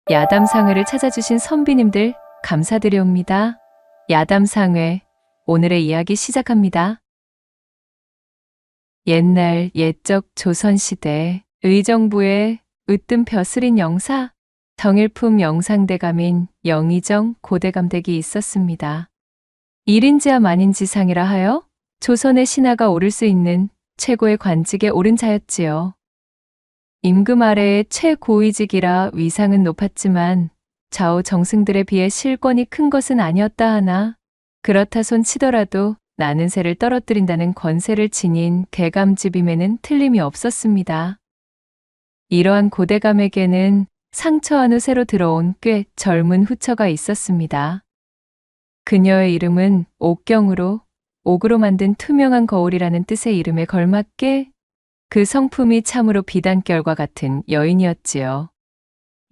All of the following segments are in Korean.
야담상회를 찾아주신 선비님들 감사드려옵니다. 야담상회, 오늘의 이야기 시작합니다. 옛날 옛적 조선시대 의정부에 으뜸 벼슬인 영사, 정일품 영상대감인 영의정 고대감댁이 있었습니다. 일인지와 만인지상이라 하여 조선의 신하가 오를 수 있는 최고의 관직에 오른 자였지요. 임금 아래의 최고위직이라 위상은 높았지만 좌우 정승들에 비해 실권이 큰 것은 아니었다 하나 그렇다 손 치더라도 나는 새를 떨어뜨린다는 권세를 지닌 대감집임에는 틀림이 없었습니다. 이러한 고대감에게는 상처한 후 새로 들어온 꽤 젊은 후처가 있었습니다. 그녀의 이름은 옥경으로 옥으로 만든 투명한 거울이라는 뜻의 이름에 걸맞게 그 성품이 참으로 비단결과 같은 여인이었지요.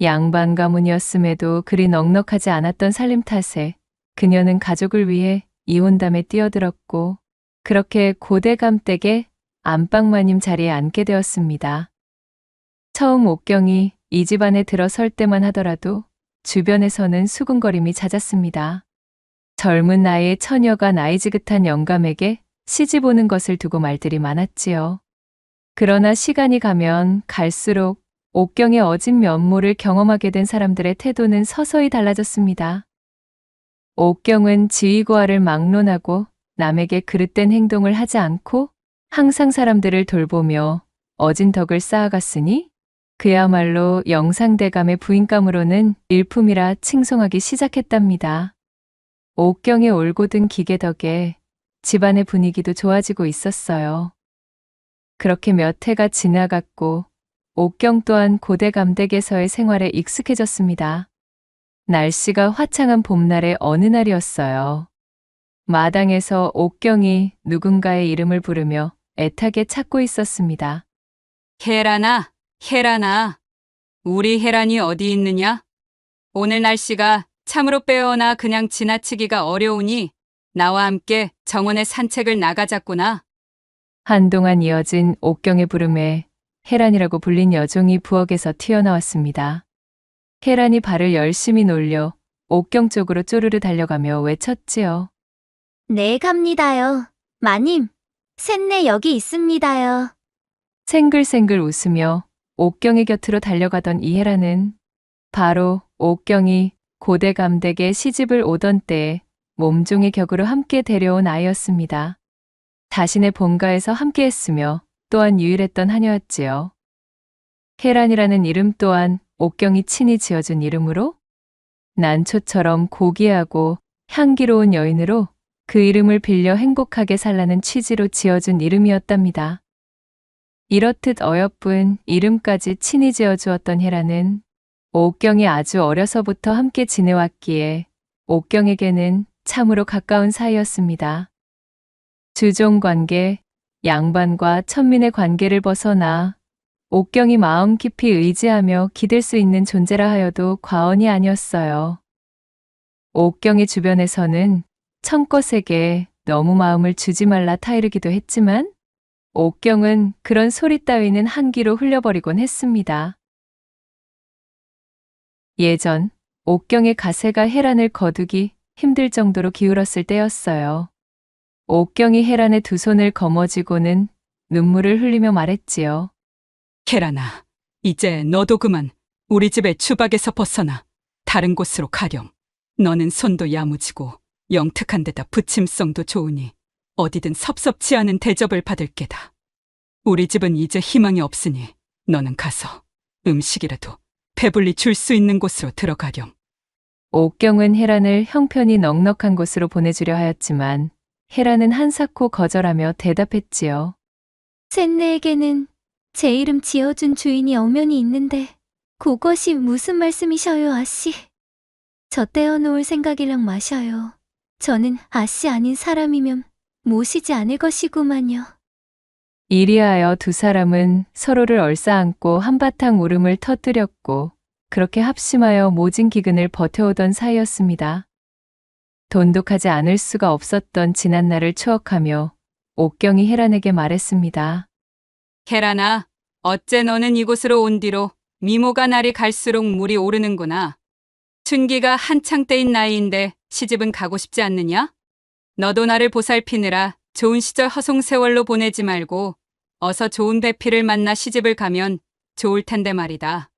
양반 가문이었음에도 그리 넉넉하지 않았던 살림 탓에 그녀는 가족을 위해 이혼담에 뛰어들었고 그렇게 고대감 댁의 안방마님 자리에 앉게 되었습니다. 처음 옥경이 이 집안에 들어설 때만 하더라도 주변에서는 수군거림이 잦았습니다. 젊은 나이의 처녀가 나이 지긋한 영감에게 시집 오는 것을 두고 말들이 많았지요. 그러나 시간이 가면 갈수록 옥경의 어진 면모를 경험하게 된 사람들의 태도는 서서히 달라졌습니다. 옥경은 지위고하를 막론하고 남에게 그릇된 행동을 하지 않고 항상 사람들을 돌보며 어진 덕을 쌓아갔으니 그야말로 영상대감의 부인감으로는 일품이라 칭송하기 시작했답니다. 옥경의 올곧은 기계 덕에 집안의 분위기도 좋아지고 있었어요. 그렇게 몇 해가 지나갔고 옥경 또한 고대감댁에서의 생활에 익숙해졌습니다. 날씨가 화창한 봄날의 어느 날이었어요. 마당에서 옥경이 누군가의 이름을 부르며 애타게 찾고 있었습니다. 혜란아, 혜란아, 우리 혜란이 어디 있느냐? 오늘 날씨가 참으로 빼어나 그냥 지나치기가 어려우니 나와 함께 정원에 산책을 나가자꾸나. 한동안 이어진 옥경의 부름에 혜란이라고 불린 여종이 부엌에서 튀어나왔습니다. 혜란이 발을 열심히 놀려 옥경 쪽으로 쪼르르 달려가며 외쳤지요. 네, 갑니다요. 마님, 셋네 여기 있습니다요. 생글생글 웃으며 옥경의 곁으로 달려가던 이 혜란은 바로 옥경이 고대감댁에 시집을 오던 때에 몸종의 격으로 함께 데려온 아이였습니다. 자신의 본가에서 함께했으며 또한 유일했던 하녀였지요. 혜란이라는 이름 또한 옥경이 친히 지어준 이름으로 난초처럼 고귀하고 향기로운 여인으로 그 이름을 빌려 행복하게 살라는 취지로 지어준 이름이었답니다. 이렇듯 어여쁜 이름까지 친히 지어주었던 혜란은 옥경이 아주 어려서부터 함께 지내왔기에 옥경에게는 참으로 가까운 사이였습니다. 주종관계, 양반과 천민의 관계를 벗어나 옥경이 마음 깊이 의지하며 기댈 수 있는 존재라 하여도 과언이 아니었어요. 옥경의 주변에서는 청껏에게 너무 마음을 주지 말라 타이르기도 했지만 옥경은 그런 소리 따위는 한 귀로 흘려버리곤 했습니다. 예전 옥경의 가세가 혜란을 거두기 힘들 정도로 기울었을 때였어요. 옥경이 혜란의 두 손을 거머쥐고는 눈물을 흘리며 말했지요. 혜란아, 이제 너도 그만 우리 집의 주박에서 벗어나 다른 곳으로 가렴. 너는 손도 야무지고 영특한 데다 부침성도 좋으니 어디든 섭섭치 않은 대접을 받을 게다. 우리 집은 이제 희망이 없으니 너는 가서 음식이라도 배불리 줄 수 있는 곳으로 들어가렴. 옥경은 혜란을 형편이 넉넉한 곳으로 보내주려 하였지만 혜란은 한사코 거절하며 대답했지요. 셋네에게는 제 이름 지어준 주인이 엄연히 있는데 그것이 무슨 말씀이셔요, 아씨? 저 떼어놓을 생각이랑 마셔요. 저는 아씨 아닌 사람이면 모시지 않을 것이구만요. 이리하여 두 사람은 서로를 얼싸안고 한바탕 울음을 터뜨렸고 그렇게 합심하여 모진 기근을 버텨오던 사이였습니다. 돈독하지 않을 수가 없었던 지난날을 추억하며 옥경이 혜란에게 말했습니다. 혜란아, 어째 너는 이곳으로 온 뒤로 미모가 날이 갈수록 물이 오르는구나. 춘기가 한창 때인 나이인데 시집은 가고 싶지 않느냐? 너도 나를 보살피느라 좋은 시절 허송세월로 보내지 말고 어서 좋은 배필을 만나 시집을 가면 좋을 텐데 말이다.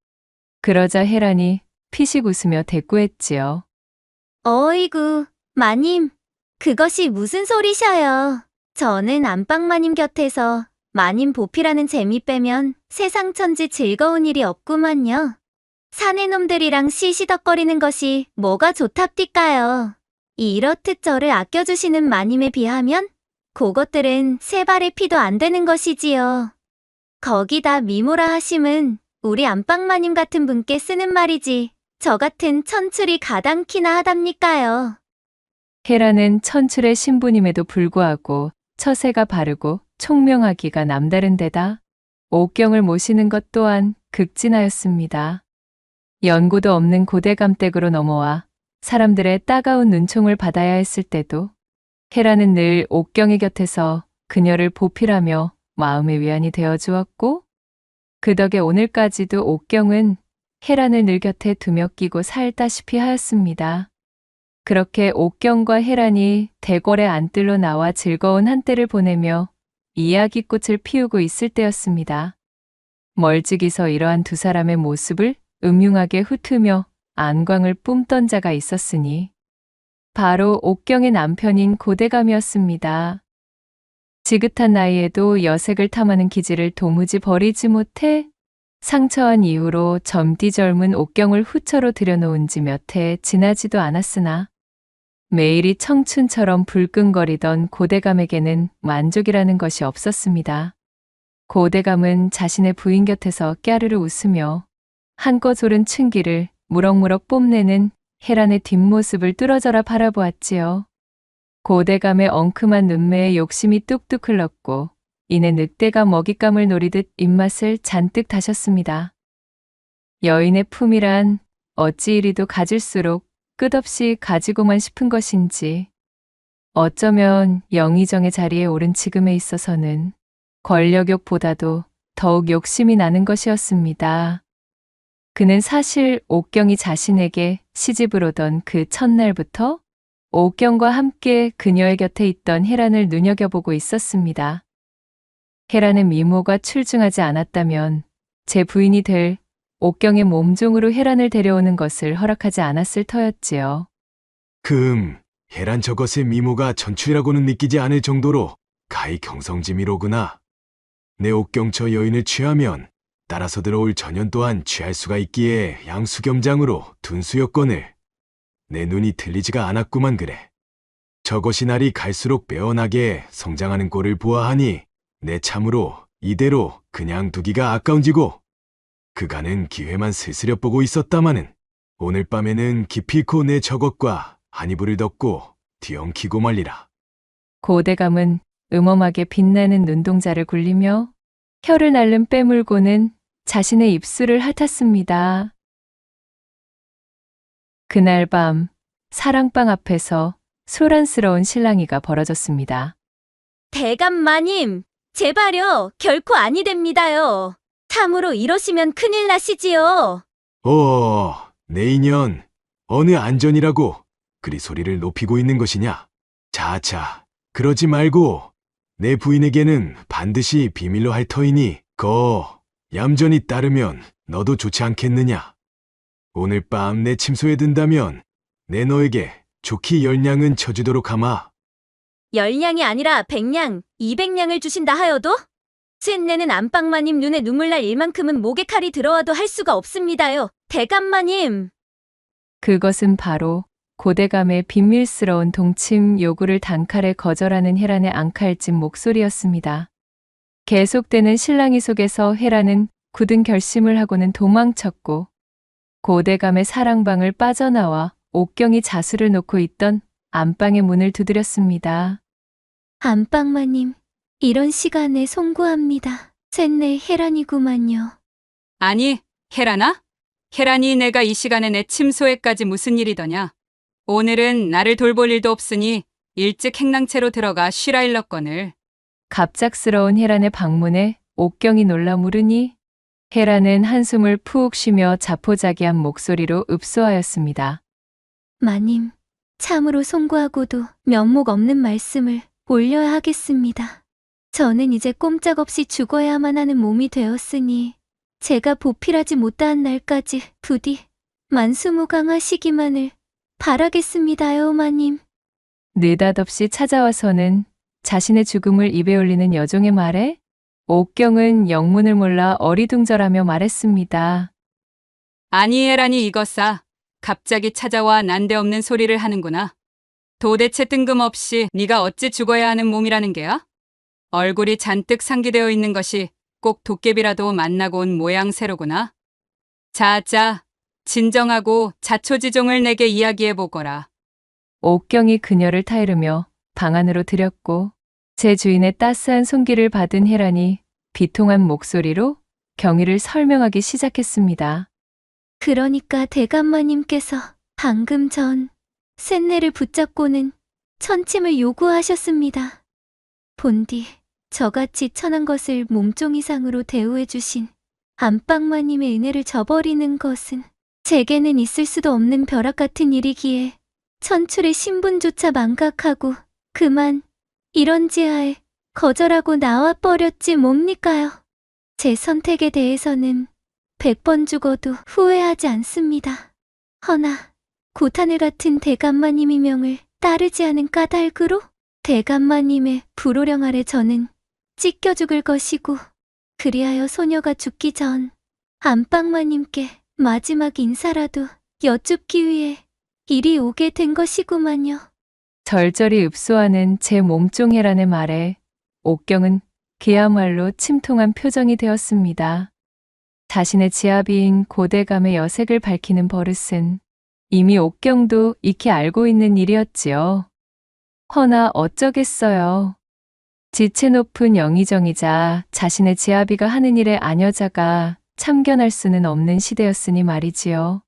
그러자 혜란이 피식 웃으며 대꾸했지요. 어이구, 마님. 그것이 무슨 소리셔요. 저는 안방마님 곁에서 마님 보필하는 재미 빼면 세상 천지 즐거운 일이 없구만요. 사내 놈들이랑 시시덕거리는 것이 뭐가 좋답디까요. 이렇듯 저를 아껴주시는 마님에 비하면 그것들은 세 발의 피도 안 되는 것이지요. 거기다 미모라 하심은 우리 안방마님 같은 분께 쓰는 말이지 저 같은 천출이 가당키나 하답니까요. 혜란은 천출의 신부님에도 불구하고 처세가 바르고 총명하기가 남다른 데다 옥경을 모시는 것 또한 극진하였습니다. 연고도 없는 고대감댁으로 넘어와 사람들의 따가운 눈총을 받아야 했을 때도 혜란은 늘 옥경의 곁에서 그녀를 보필하며 마음의 위안이 되어 주었고 그 덕에 오늘까지도 옥경은 혜란을 늘 곁에 두며 끼고 살다시피 하였습니다. 그렇게 옥경과 혜란이 대궐의 안뜰로 나와 즐거운 한때를 보내며 이야기꽃을 피우고 있을 때였습니다. 멀찍이서 이러한 두 사람의 모습을 음흉하게 훑으며 안광을 뿜던 자가 있었으니 바로 옥경의 남편인 고대감이었습니다. 지긋한 나이에도 여색을 탐하는 기질을 도무지 버리지 못해 상처한 이후로 젊디 젊은 옥경을 후처로 들여놓은 지 몇 해 지나지도 않았으나 매일이 청춘처럼 불끈거리던 고대감에게는 만족이라는 것이 없었습니다. 고대감은 자신의 부인 곁에서 깨르르 웃으며 한껏 오른 춘기를 무럭무럭 뽐내는 혜란의 뒷모습을 뚫어져라 바라보았지요. 고대감의 엉큼한 눈매에 욕심이 뚝뚝 흘렀고 이내 늑대가 먹잇감을 노리듯 입맛을 잔뜩 다셨습니다. 여인의 품이란 어찌 이리도 가질수록 끝없이 가지고만 싶은 것인지 어쩌면 영의정의 자리에 오른 지금에 있어서는 권력욕보다도 더욱 욕심이 나는 것이었습니다. 그는 사실 옥경이 자신에게 시집을 오던 그 첫날부터 옥경과 함께 그녀의 곁에 있던 혜란을 눈여겨보고 있었습니다. 혜란의 미모가 출중하지 않았다면 제 부인이 될 옥경의 몸종으로 혜란을 데려오는 것을 허락하지 않았을 터였지요. 혜란 저것의 미모가 전출이라고는 믿기지 않을 정도로 가히 경성지미로구나. 내 옥경 저 여인을 취하면 따라서 들어올 전연 또한 취할 수가 있기에 양수겸장으로 둔수여건을 내 눈이 틀리지가 않았구만 그래. 저것이 날이 갈수록 빼어나게 성장하는 꼴을 보아하니 내 참으로 이대로 그냥 두기가 아까운지고 그간은 기회만 슬슬 엿보고 있었다마는 오늘 밤에는 기필코 내 저것과 한이불을 덮고 뒤엉키고 말리라. 고대감은 음험하게 빛나는 눈동자를 굴리며 혀를 날름 빼물고는 자신의 입술을 핥았습니다. 그날 밤 사랑방 앞에서 소란스러운 실랑이가 벌어졌습니다. 대감마님, 제발요, 결코 아니 됩니다요. 참으로 이러시면 큰일 나시지요. 내 인연, 어느 안전이라고 그리 소리를 높이고 있는 것이냐? 자차, 그러지 말고 내 부인에게는 반드시 비밀로 할 터이니 얌전히 따르면 너도 좋지 않겠느냐? 오늘 밤 내 침소에 든다면 내 너에게 좋기 10냥은 쳐주도록 하마. 10냥이 아니라 100냥, 200냥을 주신다 하여도? 쇳내는 안방마님 눈에 눈물 날 일만큼은 목에 칼이 들어와도 할 수가 없습니다요. 대감마님. 그것은 바로 고대감의 비밀스러운 동침 요구를 단칼에 거절하는 혜란의 앙칼진 목소리였습니다. 계속되는 실랑이 속에서 혜란은 굳은 결심을 하고는 도망쳤고 고대감의 사랑방을 빠져나와 옥경이 자수를 놓고 있던 안방의 문을 두드렸습니다. 안방마님, 이런 시간에 송구합니다. 쇳내 혜란이구만요. 아니, 혜란아? 혜란이 내가 이 시간에 내 침소에까지 무슨 일이더냐? 오늘은 나를 돌볼 일도 없으니 일찍 행랑채로 들어가 쉬라 일렀거늘. 갑작스러운 혜란의 방문에 옥경이 놀라 물으니 헤라는 한숨을 푹 쉬며 자포자기한 목소리로 읍소하였습니다. 마님, 참으로 송구하고도 면목 없는 말씀을 올려야 하겠습니다. 저는 이제 꼼짝없이 죽어야만 하는 몸이 되었으니 제가 보필하지 못한 날까지 부디 만수무강하시기만을 바라겠습니다요, 마님. 느닷없이 찾아와서는 자신의 죽음을 입에 올리는 여종의 말에 옥경은 영문을 몰라 어리둥절하며 말했습니다. 아니 헤란이 이것사. 갑자기 찾아와 난데없는 소리를 하는구나. 도대체 뜬금없이 네가 어찌 죽어야 하는 몸이라는 게야? 얼굴이 잔뜩 상기되어 있는 것이 꼭 도깨비라도 만나고 온 모양새로구나. 자자, 진정하고 자초지종을 내게 이야기해보거라. 옥경이 그녀를 타이르며 방 안으로 들였고 제 주인의 따스한 손길을 받은 헤란이 비통한 목소리로 경위를 설명하기 시작했습니다. 그러니까 대감마님께서 방금 전 쇳내를 붙잡고는 천침을 요구하셨습니다. 본디 저같이 천한 것을 몸종 이상으로 대우해주신 안방마님의 은혜를 저버리는 것은 제게는 있을 수도 없는 벼락 같은 일이기에 천출의 신분조차 망각하고 그만 이런 지하에 거절하고 나와버렸지 뭡니까요. 제 선택에 대해서는 100번 죽어도 후회하지 않습니다. 허나 고타늘 같은 대감마님의 명을 따르지 않은 까닭으로 대감마님의 불호령 아래 저는 찢겨 죽을 것이고 그리하여 소녀가 죽기 전 안방마님께 마지막 인사라도 여쭙기 위해 이리 오게 된 것이구만요. 절절히 읍소하는 제 몸종해란의 말에 옥경은 그야말로 침통한 표정이 되었습니다. 자신의 지아비인 고대감의 여색을 밝히는 버릇은 이미 옥경도 익히 알고 있는 일이었지요. 허나 어쩌겠어요. 지체 높은 영의정이자 자신의 지아비가 하는 일에 아녀자가 참견할 수는 없는 시대였으니 말이지요.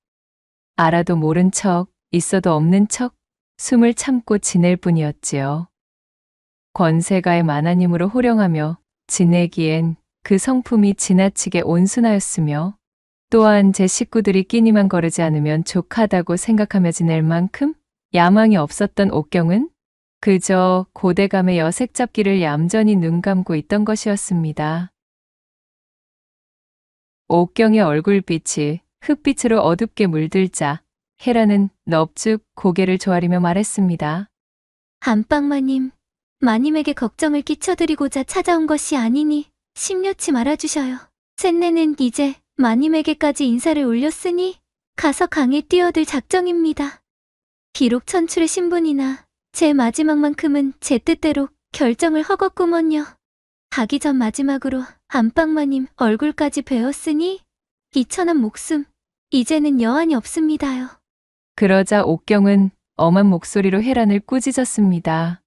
알아도 모른 척, 있어도 없는 척, 숨을 참고 지낼 뿐이었지요. 권세가의 만화님으로 호령하며 지내기엔 그 성품이 지나치게 온순하였으며 또한 제 식구들이 끼니만 거르지 않으면 족하다고 생각하며 지낼 만큼 야망이 없었던 옥경은 그저 고대감의 여색 잡기를 얌전히 눈 감고 있던 것이었습니다. 옥경의 얼굴빛이 흙빛으로 어둡게 물들자 헤라는 넙죽 고개를 조아리며 말했습니다. 안방마님, 마님에게 걱정을 끼쳐드리고자 찾아온 것이 아니니 심려치 말아주셔요. 쇳내는 이제 마님에게까지 인사를 올렸으니 가서 강에 뛰어들 작정입니다. 비록 천출의 신분이나 제 마지막만큼은 제 뜻대로 결정을 허겄구먼요. 가기 전 마지막으로 안방마님 얼굴까지 뵈었으니 이 천한 목숨 이제는 여한이 없습니다요. 그러자 옥경은 엄한 목소리로 헤란을 꾸짖었습니다.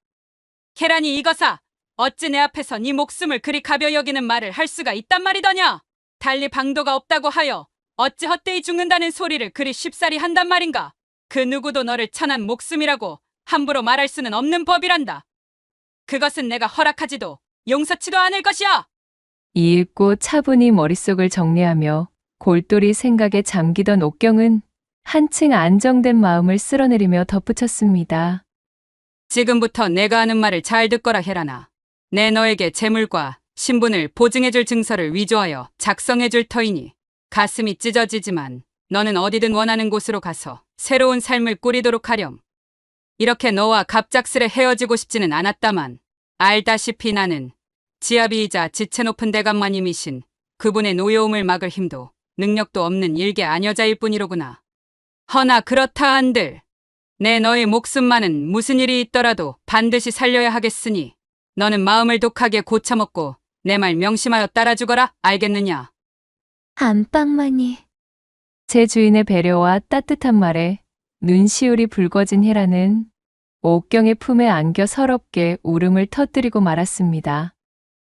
헤란이 이거사. 어찌 내 앞에서 네 목숨을 그리 가벼 여기는 말을 할 수가 있단 말이더냐. 달리 방도가 없다고 하여 어찌 헛되이 죽는다는 소리를 그리 쉽사리 한단 말인가. 그 누구도 너를 천한 목숨이라고 함부로 말할 수는 없는 법이란다. 그것은 내가 허락하지도 용서치도 않을 것이야. 이윽고 차분히 머릿속을 정리하며 골똘히 생각에 잠기던 옥경은 한층 안정된 마음을 쓸어내리며 덧붙였습니다. 지금부터 내가 하는 말을 잘 듣거라 헤라나. 내 너에게 재물과 신분을 보증해줄 증서를 위조하여 작성해줄 터이니 가슴이 찢어지지만 너는 어디든 원하는 곳으로 가서 새로운 삶을 꾸리도록 하렴. 이렇게 너와 갑작스레 헤어지고 싶지는 않았다만 알다시피 나는 지아비이자 지체 높은 대감마님이신 그분의 노여움을 막을 힘도 능력도 없는 일개 아녀자일 뿐이로구나. 허나 그렇다 한들 내 너의 목숨만은 무슨 일이 있더라도 반드시 살려야 하겠으니 너는 마음을 독하게 고쳐먹고 내 말 명심하여 따라주거라. 알겠느냐? 안방마니. 제 주인의 배려와 따뜻한 말에 눈시울이 붉어진 헤라는 옥경의 품에 안겨 서럽게 울음을 터뜨리고 말았습니다.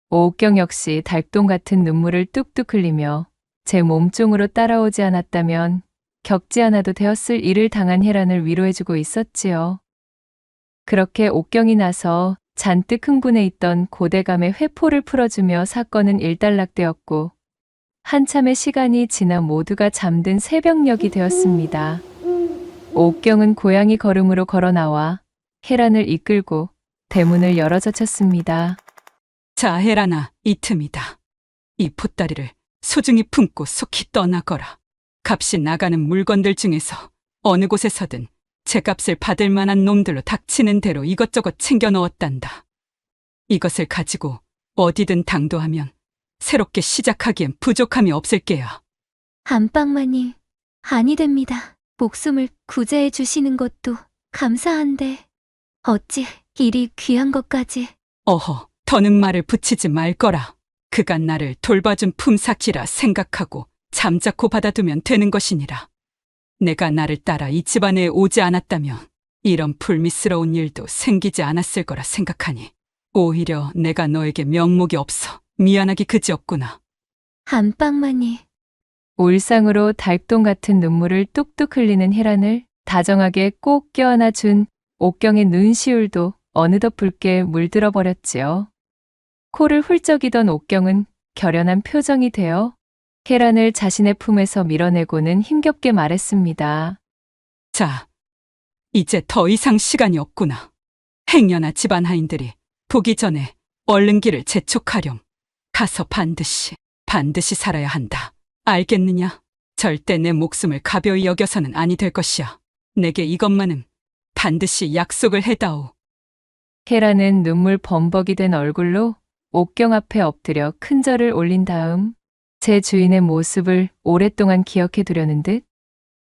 옥경 역시 달동 같은 눈물을 뚝뚝 흘리며 제 몸종으로 따라오지 않았다면 겪지 않아도 되었을 일을 당한 헤란을 위로해주고 있었지요. 그렇게 옥경이 나서 잔뜩 흥분해 있던 고대감의 회포를 풀어주며 사건은 일단락되었고 한참의 시간이 지나 모두가 잠든 새벽녘이 되었습니다. 옥경은 고양이 걸음으로 걸어 나와 혜란을 이끌고 대문을 열어젖혔습니다. 자, 혜란아, 이 틈이다. 이 보따리를 소중히 품고 속히 떠나거라. 값이 나가는 물건들 중에서 어느 곳에서든 제값을 받을 만한 놈들로 닥치는 대로 이것저것 챙겨 넣었단다. 이것을 가지고 어디든 당도하면 새롭게 시작하기엔 부족함이 없을 게야. 안방마님, 아니 됩니다. 목숨을 구제해 주시는 것도 감사한데 어찌 이리 귀한 것까지. 어허, 더는 말을 붙이지 말거라. 그간 나를 돌봐준 품삯이라 생각하고 잠자코 받아두면 되는 것이니라. 내가 나를 따라 이 집안에 오지 않았다면 이런 불미스러운 일도 생기지 않았을 거라 생각하니 오히려 내가 너에게 명목이 없어 미안하기 그지없구나. 안방마님, 울상으로 달동 같은 눈물을 뚝뚝 흘리는 혜란을 다정하게 꼭 껴안아 준 옥경의 눈시울도 어느덧 붉게 물들어 버렸지요. 코를 훌쩍이던 옥경은 결연한 표정이 되어 혜란을 자신의 품에서 밀어내고는 힘겹게 말했습니다. 자, 이제 더 이상 시간이 없구나. 행여나 집안 하인들이 보기 전에 얼른 길을 재촉하렴. 가서 반드시 살아야 한다. 알겠느냐? 절대 내 목숨을 가벼이 여겨서는 아니 될 것이야. 내게 이것만은 반드시 약속을 해다오. 혜란은 눈물 범벅이 된 얼굴로 옥경 앞에 엎드려 큰 절을 올린 다음 제 주인의 모습을 오랫동안 기억해 두려는 듯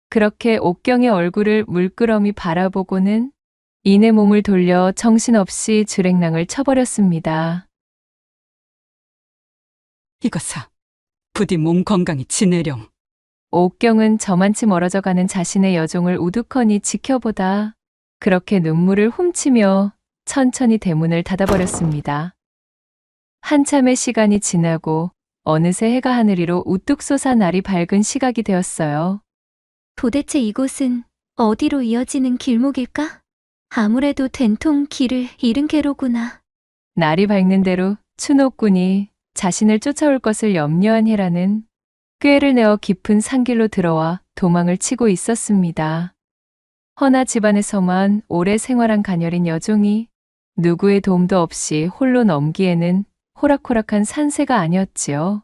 그렇게 옥경의 얼굴을 물끄러미 바라보고는 이내 몸을 돌려 정신없이 주랭랑을 쳐버렸습니다. 이것아, 부디 몸 건강히 지내렴. 옥경은 저만치 멀어져 가는 자신의 여종을 우두커니 지켜보다 그렇게 눈물을 훔치며 천천히 대문을 닫아버렸습니다. 한참의 시간이 지나고 어느새 해가 하늘 위로 우뚝 솟아 날이 밝은 시각이 되었어요. 도대체 이곳은 어디로 이어지는 길목일까? 아무래도 된통 길을 잃은 개로구나. 날이 밝는 대로 춘옥군이 자신을 쫓아올 것을 염려한 혜란은 꾀를 내어 깊은 산길로 들어와 도망을 치고 있었습니다. 허나 집안에서만 오래 생활한 가녀린 여종이 누구의 도움도 없이 홀로 넘기에는 호락호락한 산세가 아니었지요.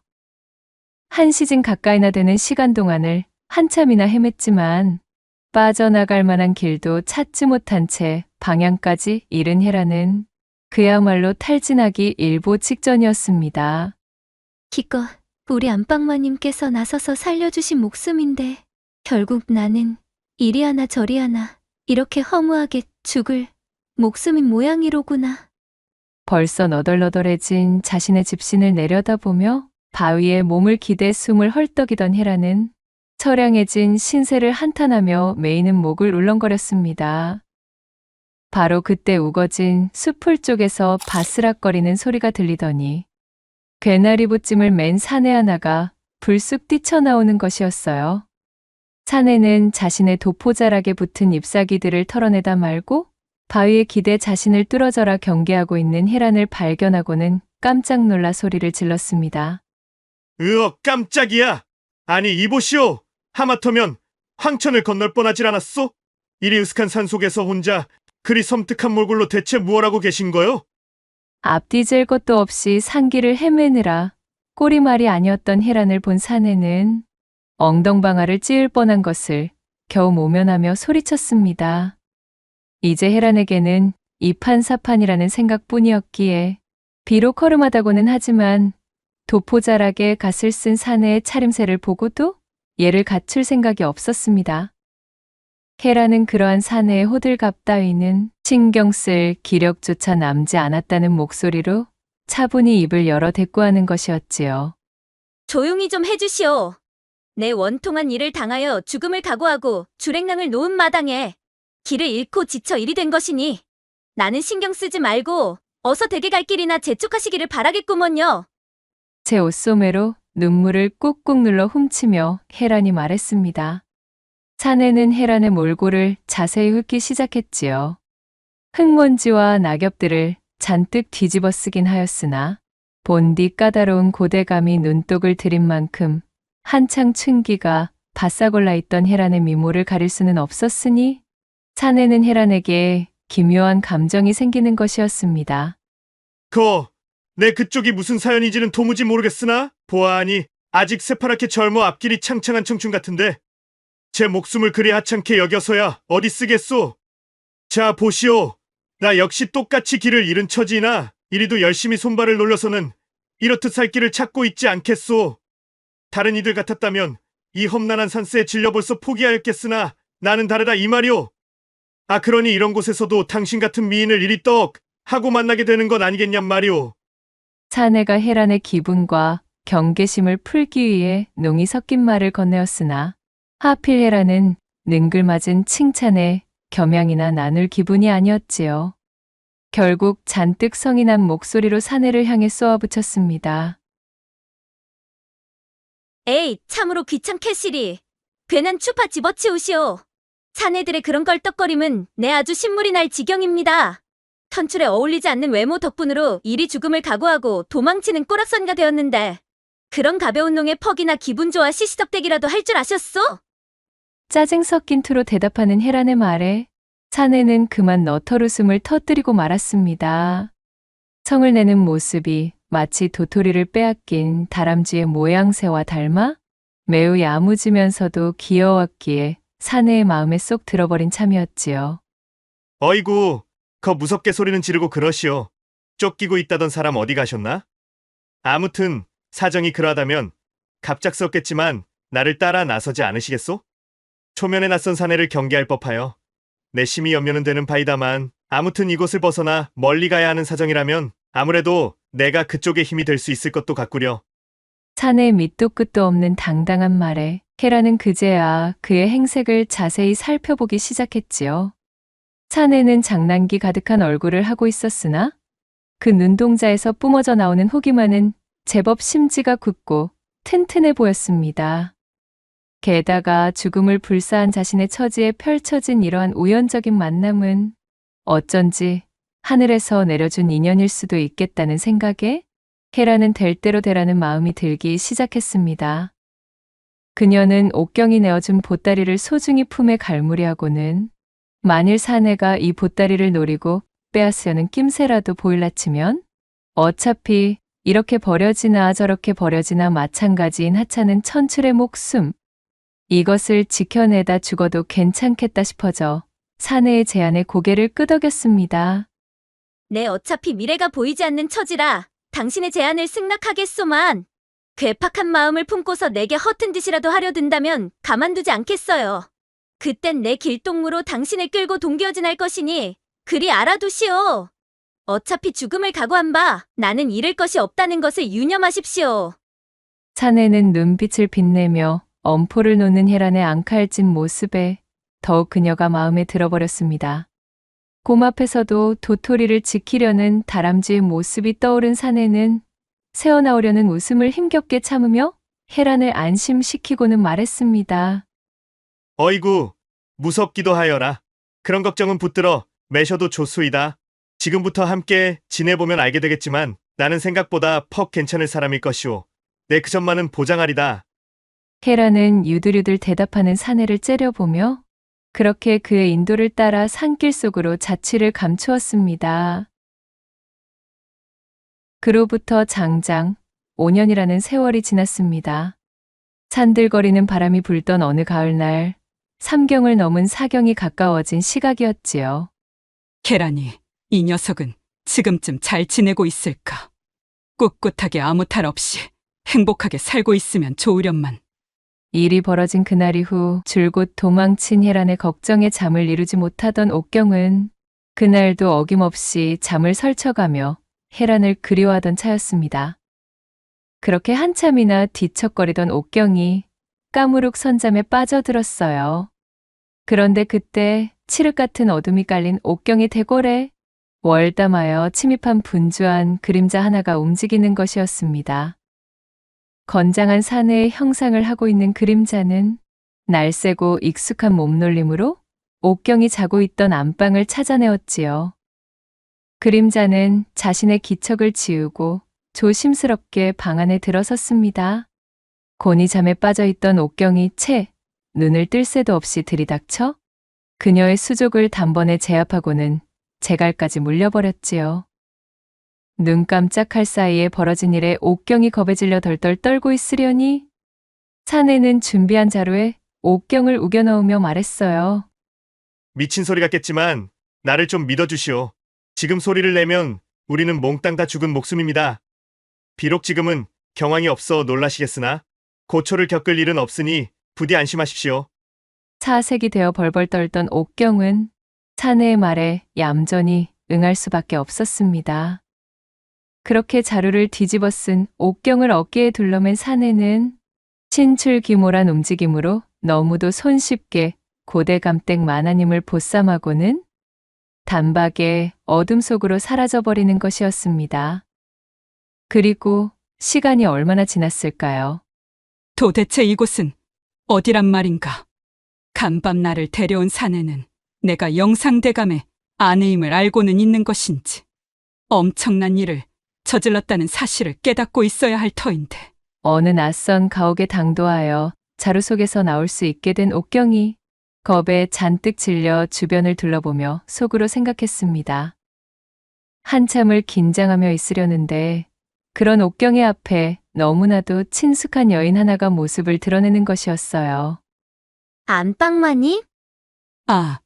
한 시즌 가까이나 되는 시간 동안을 한참이나 헤맸지만 빠져나갈 만한 길도 찾지 못한 채 방향까지 잃은 혜란은 그야말로 탈진하기 일보 직전이었습니다. 기껏 우리 안방마님께서 나서서 살려주신 목숨인데 결국 나는 이리 하나 저리 하나 이렇게 허무하게 죽을 목숨인 모양이로구나. 벌써 너덜너덜해진 자신의 집신을 내려다보며 바위에 몸을 기대 숨을 헐떡이던 혜란은 처량해진 신세를 한탄하며 메이는 목을 울렁거렸습니다. 바로 그때 우거진 숲풀 쪽에서 바스락거리는 소리가 들리더니 괴나리 보찜을 맨 사내 하나가 불쑥 뛰쳐나오는 것이었어요. 사내는 자신의 도포자락에 붙은 잎사귀들을 털어내다 말고 바위에 기대 자신을 뚫어져라 경계하고 있는 혜란을 발견하고는 깜짝 놀라 소리를 질렀습니다. 깜짝이야. 아니 이보시오. 하마터면 황천을 건널 뻔하질 않았소? 이리 으슥한 산속에서 혼자 그리 섬뜩한 몰골로 대체 무엇하고 계신 거요? 앞뒤질 것도 없이 산길을 헤매느라 꼬리말이 아니었던 혜란을 본 사내는 엉덩방아를 찌을 뻔한 것을 겨우 모면하며 소리쳤습니다. 이제 혜란에게는 이판사판이라는 생각뿐이었기에 비록 허름하다고는 하지만 도포자락에 갓을 쓴 사내의 차림새를 보고도 얘를 갖출 생각이 없었습니다. 혜란은 그러한 사내의 호들갑 따위는 신경 쓸 기력조차 남지 않았다는 목소리로 차분히 입을 열어 대꾸하는 것이었지요. 조용히 좀 해주시오. 내 원통한 일을 당하여 죽음을 각오하고 주랭랑을 놓은 마당에 길을 잃고 지쳐 이리 된 것이니 나는 신경 쓰지 말고 어서 댁에 갈 길이나 재촉하시기를 바라겠구먼요. 제 옷소매로 눈물을 꾹꾹 눌러 훔치며 혜란이 말했습니다. 사내는 혜란의 몰골을 자세히 훑기 시작했지요. 흙먼지와 낙엽들을 잔뜩 뒤집어 쓰긴 하였으나 본디 까다로운 고대감이 눈독을 들인 만큼 한창 춘기가 바싹 올라있던 헤란의 미모를 가릴 수는 없었으니 사내는 헤란에게 기묘한 감정이 생기는 것이었습니다. 내 그쪽이 무슨 사연인지는 도무지 모르겠으나 보아하니 아직 새파랗게 젊어 앞길이 창창한 청춘 같은데 제 목숨을 그리 하찮게 여겨서야 어디 쓰겠소. 자 보시오. 나 역시 똑같이 길을 잃은 처지이나 이리도 열심히 손발을 놀려서는 이렇듯 살 길을 찾고 있지 않겠소. 다른 이들 같았다면 이 험난한 산세에 질려 벌써 포기하였겠으나 나는 다르다 이 말이오. 그러니 이런 곳에서도 당신 같은 미인을 이리 떡 하고 만나게 되는 건 아니겠냔 말이오. 사내가 헤란의 기분과 경계심을 풀기 위해 농이 섞인 말을 건네었으나 하필 헤란은 능글맞은 칭찬에 겸양이나 나눌 기분이 아니었지요. 결국 잔뜩 성이 난 목소리로 사내를 향해 쏘아붙였습니다. 에이, 참으로 귀찮게시리. 괜한 추파 집어치우시오. 사내들의 그런 껄떡거림은 내 아주 신물이 날 지경입니다. 선출에 어울리지 않는 외모 덕분으로 이리 죽음을 각오하고 도망치는 꼬락선가 되었는데 그런 가벼운 놈의 퍽이나 기분 좋아 시시덕대기라도 할 줄 아셨소? 짜증 섞인 투로 대답하는 헤란의 말에 사내는 그만 너털웃음을 터뜨리고 말았습니다. 성을 내는 모습이 마치 도토리를 빼앗긴 다람쥐의 모양새와 닮아 매우 야무지면서도 귀여웠기에 사내의 마음에 쏙 들어버린 참이었지요. 어이구, 거 무섭게 소리는 지르고 그러시오. 쫓기고 있다던 사람 어디 가셨나? 아무튼 사정이 그러하다면 갑작스럽겠지만 나를 따라 나서지 않으시겠소? 초면에 낯선 사내를 경계할 법하여 내 심히 염려는 되는 바이다만 아무튼 이곳을 벗어나 멀리 가야 하는 사정이라면 아무래도 내가 그쪽에 힘이 될 수 있을 것도 같구려. 사내의 밑도 끝도 없는 당당한 말에 헤라는 그제야 그의 행색을 자세히 살펴보기 시작했지요. 사내는 장난기 가득한 얼굴을 하고 있었으나 그 눈동자에서 뿜어져 나오는 후기만은 제법 심지가 굳고 튼튼해 보였습니다. 게다가 죽음을 불사한 자신의 처지에 펼쳐진 이러한 우연적인 만남은 어쩐지 하늘에서 내려준 인연일 수도 있겠다는 생각에 헤라는 될 대로 되라는 마음이 들기 시작했습니다. 그녀는 옥경이 내어준 보따리를 소중히 품에 갈무리하고는 만일 사내가 이 보따리를 노리고 빼앗으려는 낌새라도 보일라 치면 어차피 이렇게 버려지나 저렇게 버려지나 마찬가지인 하찮은 천출의 목숨, 이것을 지켜내다 죽어도 괜찮겠다 싶어져 사내의 제안에 고개를 끄덕였습니다. 내 어차피 미래가 보이지 않는 처지라 당신의 제안을 승낙하겠소만 괴팍한 마음을 품고서 내게 허튼 짓이라도 하려 든다면 가만두지 않겠어요. 그땐 내 길동무로 당신을 끌고 동교진할 것이니 그리 알아두시오. 어차피 죽음을 각오한 바 나는 잃을 것이 없다는 것을 유념하십시오. 사내는 눈빛을 빛내며 엄포를 놓는 헤란의 앙칼진 모습에 더욱 그녀가 마음에 들어버렸습니다. 곰 앞에서도 도토리를 지키려는 다람쥐의 모습이 떠오른 사내는 새어나오려는 웃음을 힘겹게 참으며 헤란을 안심시키고는 말했습니다. 어이구, 무섭기도 하여라. 그런 걱정은 붙들어 매셔도 좋소이다. 지금부터 함께 지내보면 알게 되겠지만 나는 생각보다 퍽 괜찮을 사람일 것이오. 내 그전만은 보장하리다. 헤란은 유들유들 대답하는 사내를 째려보며 그렇게 그의 인도를 따라 산길 속으로 자취를 감추었습니다. 그로부터 장장 5년이라는 세월이 지났습니다. 산들거리는 바람이 불던 어느 가을날 삼경을 넘은 사경이 가까워진 시각이었지요. 계란이 이 녀석은 지금쯤 잘 지내고 있을까? 꿋꿋하게 아무 탈 없이 행복하게 살고 있으면 좋으련만. 일이 벌어진 그날 이후 줄곧 도망친 헤란의 걱정에 잠을 이루지 못하던 옥경은 그날도 어김없이 잠을 설쳐가며 헤란을 그리워하던 차였습니다. 그렇게 한참이나 뒤척거리던 옥경이 까무룩 선잠에 빠져들었어요. 그런데 그때 칠흑 같은 어둠이 깔린 옥경의 대궐에 월담하여 침입한 분주한 그림자 하나가 움직이는 것이었습니다. 건장한 사내의 형상을 하고 있는 그림자는 날쌔고 익숙한 몸놀림으로 옥경이 자고 있던 안방을 찾아내었지요. 그림자는 자신의 기척을 지우고 조심스럽게 방 안에 들어섰습니다. 곤히 잠에 빠져있던 옥경이 채 눈을 뜰 새도 없이 들이닥쳐 그녀의 수족을 단번에 제압하고는 제갈까지 물려버렸지요. 눈 깜짝할 사이에 벌어진 일에 옥경이 겁에 질려 덜덜 떨고 있으려니 사내는 준비한 자루에 옥경을 우겨넣으며 말했어요. 미친 소리 같겠지만 나를 좀 믿어주시오. 지금 소리를 내면 우리는 몽땅 다 죽은 목숨입니다. 비록 지금은 경황이 없어 놀라시겠으나 고초를 겪을 일은 없으니 부디 안심하십시오. 사색이 되어 벌벌 떨던 옥경은 사내의 말에 얌전히 응할 수밖에 없었습니다. 그렇게 자루를 뒤집어 쓴 옥경을 어깨에 둘러맨 사내는 신출귀몰한 움직임으로 너무도 손쉽게 고대감댁 마나님을 보쌈하고는 단박에 어둠 속으로 사라져버리는 것이었습니다. 그리고 시간이 얼마나 지났을까요? 도대체 이곳은 어디란 말인가? 간밤 나를 데려온 사내는 내가 영상대감의 아내임을 알고는 있는 것인지 엄청난 일을 저질렀다는 사실을 깨닫고 있어야 할 터인데. 어느 낯선 가옥에 당도하여 자루 속에서 나올 수 있게 된 옥경이 겁에 잔뜩 질려 주변을 둘러보며 속으로 생각했습니다. 한참을 긴장하며 있으려는데 그런 옥경의 앞에 너무나도 친숙한 여인 하나가 모습을 드러내는 것이었어요. 안방마님?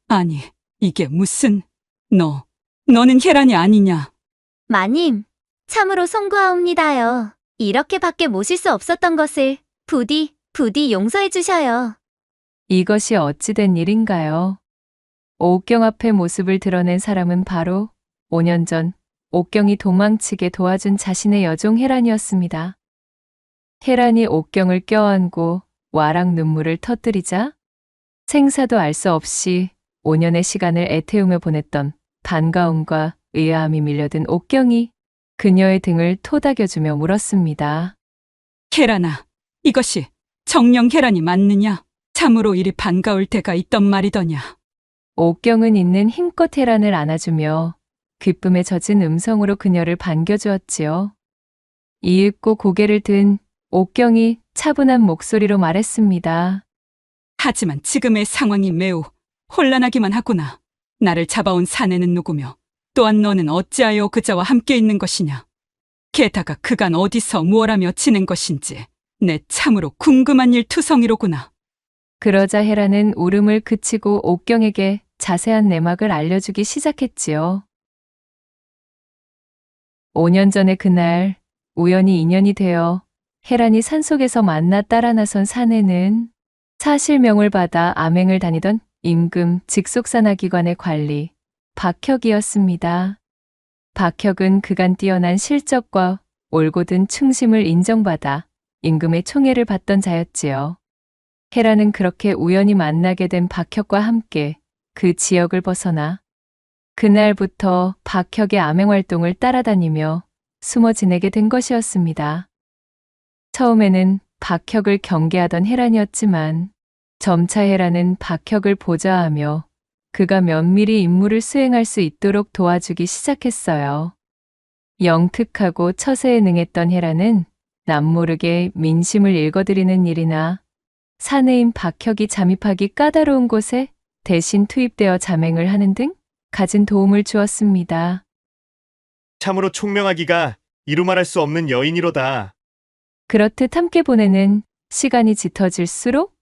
아니, 이게 무슨... 너는 혜란이 아니냐? 마님, 참으로 송구하옵니다요. 이렇게밖에 모실 수 없었던 것을 부디 용서해 주셔요. 이것이 어찌된 일인가요? 옥경 앞에 모습을 드러낸 사람은 바로 5년 전 옥경이 도망치게 도와준 자신의 여종 혜란이었습니다. 혜란이 옥경을 껴안고 와락 눈물을 터뜨리자 생사도 알 수 없이 5년의 시간을 애태우며 보냈던 반가움과 의아함이 밀려든 옥경이 그녀의 등을 토닥여주며 물었습니다. 혜란아, 이것이 정령 혜란이 맞느냐? 참으로 이리 반가울 때가 있던 말이더냐? 옥경은 있는 힘껏 혜란을 안아주며 기쁨에 젖은 음성으로 그녀를 반겨주었지요. 이윽고 고개를 든 옥경이 차분한 목소리로 말했습니다. 하지만 지금의 상황이 매우 혼란하기만 하구나. 나를 잡아온 사내는 누구며 또한 너는 어찌하여 그자와 함께 있는 것이냐? 게다가 그간 어디서 무엇하며 지낸 것인지 내 참으로 궁금한 일 투성이로구나. 그러자 헤라는 울음을 그치고 옥경에게 자세한 내막을 알려주기 시작했지요. 5년 전의 그날 우연히 인연이 되어 헤란이 산속에서 만나 따라 나선 사내는 사실명을 받아 암행을 다니던 임금 직속산하기관의 관리 박혁이었습니다. 박혁은 그간 뛰어난 실적과 올곧은 충심을 인정받아 임금의 총애를 받던 자였지요. 헤라는 그렇게 우연히 만나게 된 박혁과 함께 그 지역을 벗어나 그날부터 박혁의 암행활동을 따라다니며 숨어 지내게 된 것이었습니다. 처음에는 박혁을 경계하던 헤란이었지만 점차 헤란은 박혁을 보좌하며 그가 면밀히 임무를 수행할 수 있도록 도와주기 시작했어요. 영특하고 처세에 능했던 헤란은 남모르게 민심을 읽어드리는 일이나 사내인 박혁이 잠입하기 까다로운 곳에 대신 투입되어 잠행을 하는 등 갖은 도움을 주었습니다. 참으로 총명하기가 이루 말할 수 없는 여인이로다. 그렇듯 함께 보내는 시간이 짙어질수록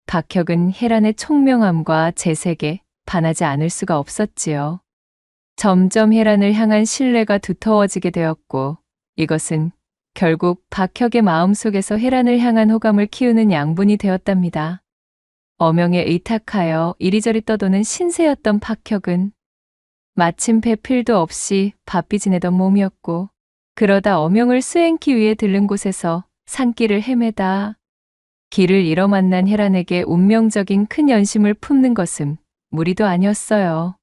박혁은 헤란의 총명함과 재색에 반하지 않을 수가 없었지요. 점점 헤란을 향한 신뢰가 두터워지게 되었고 이것은 결국 박혁의 마음속에서 헤란을 향한 호감을 키우는 양분이 되었답니다. 어명에 의탁하여 이리저리 떠도는 신세였던 박혁은 마침 배필도 없이 바삐 지내던 몸이었고 그러다 어명을 수행키 위해 들른 곳에서 산길을 헤매다 길을 잃어 만난 헤란에게 운명적인 큰 연심을 품는 것은 무리도 아니었어요.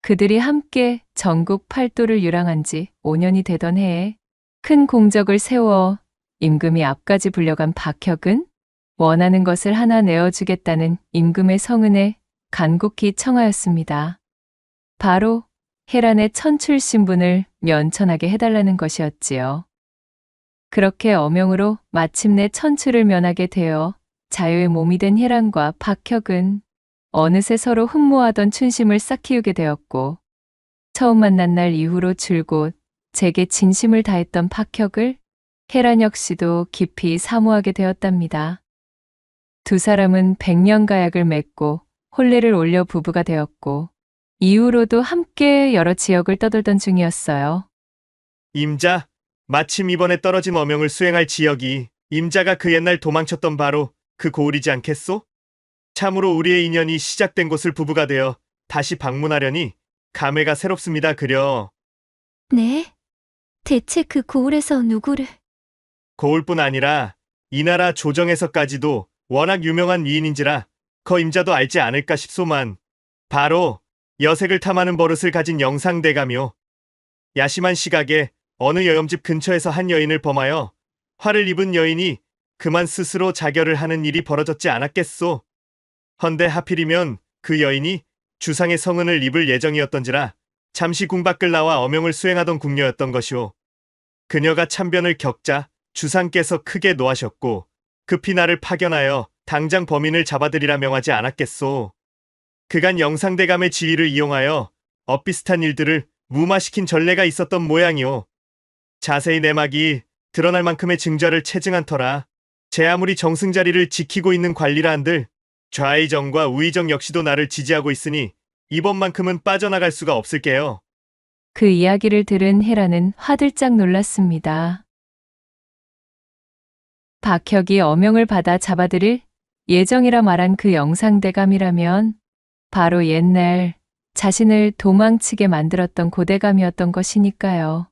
그들이 함께 전국 팔도를 유랑한 지 5년이 되던 해에 큰 공적을 세워 임금이 앞까지 불려간 박혁은 원하는 것을 하나 내어주겠다는 임금의 성은에 간곡히 청하였습니다. 바로 헤란의 천출 신분을 면천하게 해달라는 것이었지요. 그렇게 엄영으로 마침내 천추를 면하게 되어 자유의 몸이 된 혜란과 박혁은 어느새 서로 흠모하던 춘심을 싹 키우게 되었고, 처음 만난 날 이후로 줄곧 제게 진심을 다했던 박혁을 혜란 역시도 깊이 사모하게 되었답니다. 두 사람은 백년가약을 맺고 혼례를 올려 부부가 되었고, 이후로도 함께 여러 지역을 떠돌던 중이었어요. 임자, 마침 이번에 떨어진 어명을 수행할 지역이 임자가 그 옛날 도망쳤던 바로 그 고을이지 않겠소? 참으로 우리의 인연이 시작된 곳을 부부가 되어 다시 방문하려니 감회가 새롭습니다. 그려. 네? 대체 그 고을에서 누구를? 고을뿐 아니라 이 나라 조정에서까지도 워낙 유명한 위인인지라 거 임자도 알지 않을까 싶소만, 바로 여색을 탐하는 버릇을 가진 영상대감이요. 야심한 시각에 어느 여염집 근처에서 한 여인을 범하여 화를 입은 여인이 그만 스스로 자결을 하는 일이 벌어졌지 않았겠소. 헌데 하필이면 그 여인이 주상의 성은을 입을 예정이었던지라 잠시 궁 밖을 나와 어명을 수행하던 궁녀였던 것이오. 그녀가 참변을 겪자 주상께서 크게 노하셨고 급히 나를 파견하여 당장 범인을 잡아들이라 명하지 않았겠소. 그간 영상대감의 지위를 이용하여 엇비슷한 일들을 무마시킨 전례가 있었던 모양이오. 자세히 내막이 드러날 만큼의 증거를 체증한 터라 제 아무리 정승자리를 지키고 있는 관리라 한들 좌의정과 우의정 역시도 나를 지지하고 있으니 이번만큼은 빠져나갈 수가 없을게요. 그 이야기를 들은 혜란은 화들짝 놀랐습니다. 박혁이 어명을 받아 잡아들일 예정이라 말한 그 영상대감이라면 바로 옛날 자신을 도망치게 만들었던 고대감이었던 것이니까요.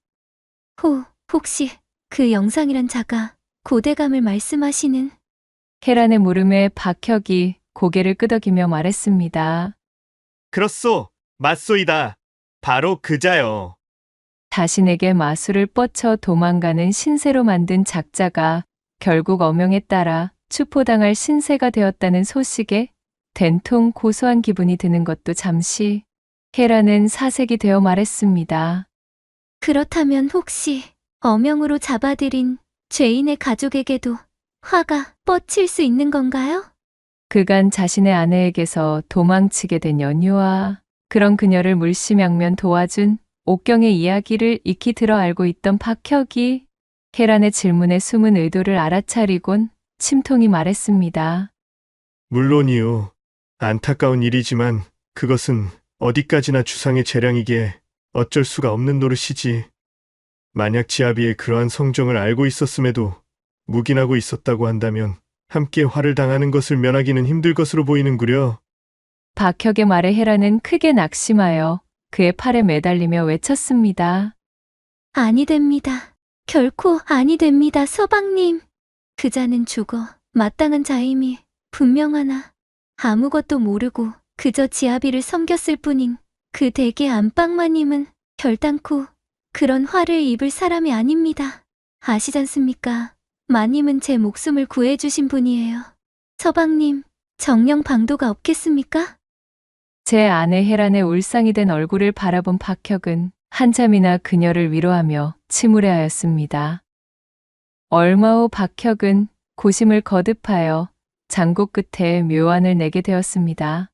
혹시 그 영상이란 자가 고대감을 말씀하시는? 혜란의 물음에 박혁이 고개를 끄덕이며 말했습니다. 그렇소, 맞소이다. 바로 그자요. 자신에게 마술을 뻗쳐 도망가는 신세로 만든 작자가 결국 어명에 따라 추포당할 신세가 되었다는 소식에 된통 고소한 기분이 드는 것도 잠시 혜란은 사색이 되어 말했습니다. 그렇다면 혹시 어명으로 잡아들인 죄인의 가족에게도 화가 뻗칠 수 있는 건가요? 그간 자신의 아내에게서 도망치게 된 연유와 그런 그녀를 물심양면 도와준 옥경의 이야기를 익히 들어 알고 있던 박혁이 혜란의 질문에 숨은 의도를 알아차리곤 침통히 말했습니다. 물론이요. 안타까운 일이지만 그것은 어디까지나 주상의 재량이기에 어쩔 수가 없는 노릇이지. 만약 지아비의 그러한 성정을 알고 있었음에도 묵인하고 있었다고 한다면 함께 화를 당하는 것을 면하기는 힘들 것으로 보이는구려. 박혁의 말에 혜란은 크게 낙심하여 그의 팔에 매달리며 외쳤습니다. 아니 됩니다. 결코 아니 됩니다, 서방님. 그자는 죽어 마땅한 자임이 분명하나 아무것도 모르고 그저 지아비를 섬겼을 뿐인 그 대개 안방마님은 결단코 그런 화를 입을 사람이 아닙니다. 아시잖습니까? 마님은 제 목숨을 구해주신 분이에요. 서방님, 정령 방도가 없겠습니까? 제 아내 혜란의 울상이 된 얼굴을 바라본 박혁은 한참이나 그녀를 위로하며 침울해하였습니다. 얼마 후 박혁은 고심을 거듭하여 장고 끝에 묘안을 내게 되었습니다.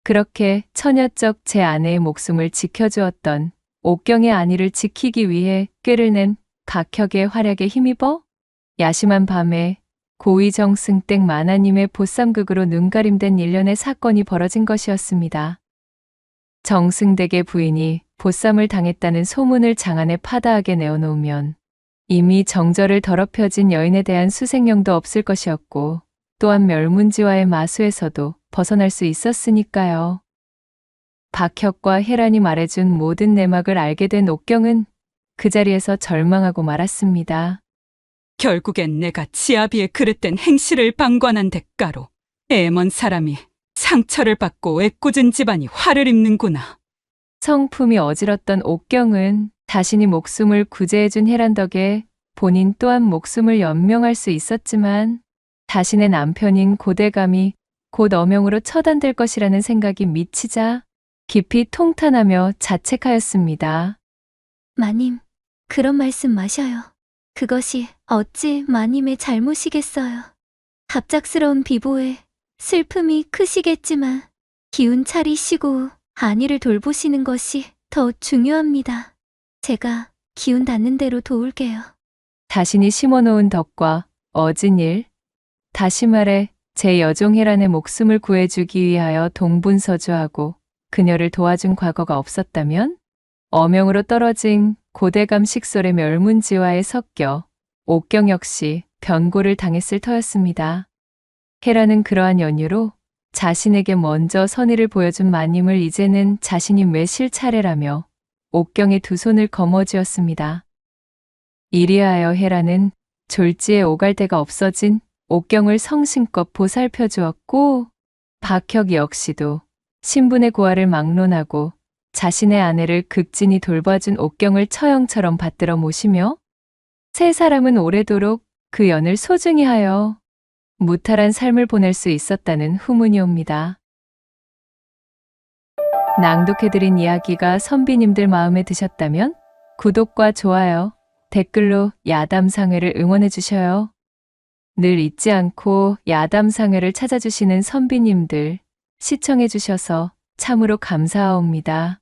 그렇게 처녀적 제 아내의 목숨을 지켜주었던 옥경의 안위를 지키기 위해 꾀를 낸 박혁의 활약에 힘입어 야심한 밤에 고의정승댁 만화님의 보쌈극으로 눈가림된 일련의 사건이 벌어진 것이었습니다. 정승댁의 부인이 보쌈을 당했다는 소문을 장안에 파다하게 내어놓으면 이미 정절을 더럽혀진 여인에 대한 수색령도 없을 것이었고 또한 멸문지와의 마수에서도 벗어날 수 있었으니까요. 박혁과 혜란이 말해준 모든 내막을 알게 된 옥경은 그 자리에서 절망하고 말았습니다. 결국엔 내가 지아비의 그릇된 행실을 방관한 대가로 애먼 사람이 상처를 받고 애꿎은 집안이 화를 입는구나. 성품이 어지럽던 옥경은 자신이 목숨을 구제해준 혜란 덕에 본인 또한 목숨을 연명할 수 있었지만 자신의 남편인 고대감이 곧 어명으로 처단될 것이라는 생각이 미치자 깊이 통탄하며 자책하였습니다. 마님, 그런 말씀 마셔요. 그것이 어찌 마님의 잘못이겠어요. 갑작스러운 비보에 슬픔이 크시겠지만 기운 차리시고 안위를 돌보시는 것이 더 중요합니다. 제가 기운 닿는 대로 도울게요. 자신이 심어놓은 덕과 얻은 일, 다시 말해 제 여종 헤란의 목숨을 구해주기 위하여 동분서주하고 그녀를 도와준 과거가 없었다면 어명으로 떨어진 고대감 식솔의 멸문지화에 섞여 옥경 역시 변고를 당했을 터였습니다. 헤라는 그러한 연유로 자신에게 먼저 선의를 보여준 마님을 이제는 자신이 매실 차례라며 옥경의 두 손을 거머쥐었습니다. 이리하여 헤라는 졸지에 오갈 데가 없어진 옥경을 성심껏 보살펴 주었고, 박혁 역시도 신분의 고하를 막론하고 자신의 아내를 극진히 돌봐준 옥경을 처형처럼 받들어 모시며 세 사람은 오래도록 그 연을 소중히 하여 무탈한 삶을 보낼 수 있었다는 후문이 옵니다. 낭독해드린 이야기가 선비님들 마음에 드셨다면 구독과 좋아요, 댓글로 야담상회를 응원해 주셔요. 늘 잊지 않고 야담상회를 찾아주시는 선비님들 시청해 주셔서 참으로 감사하옵니다.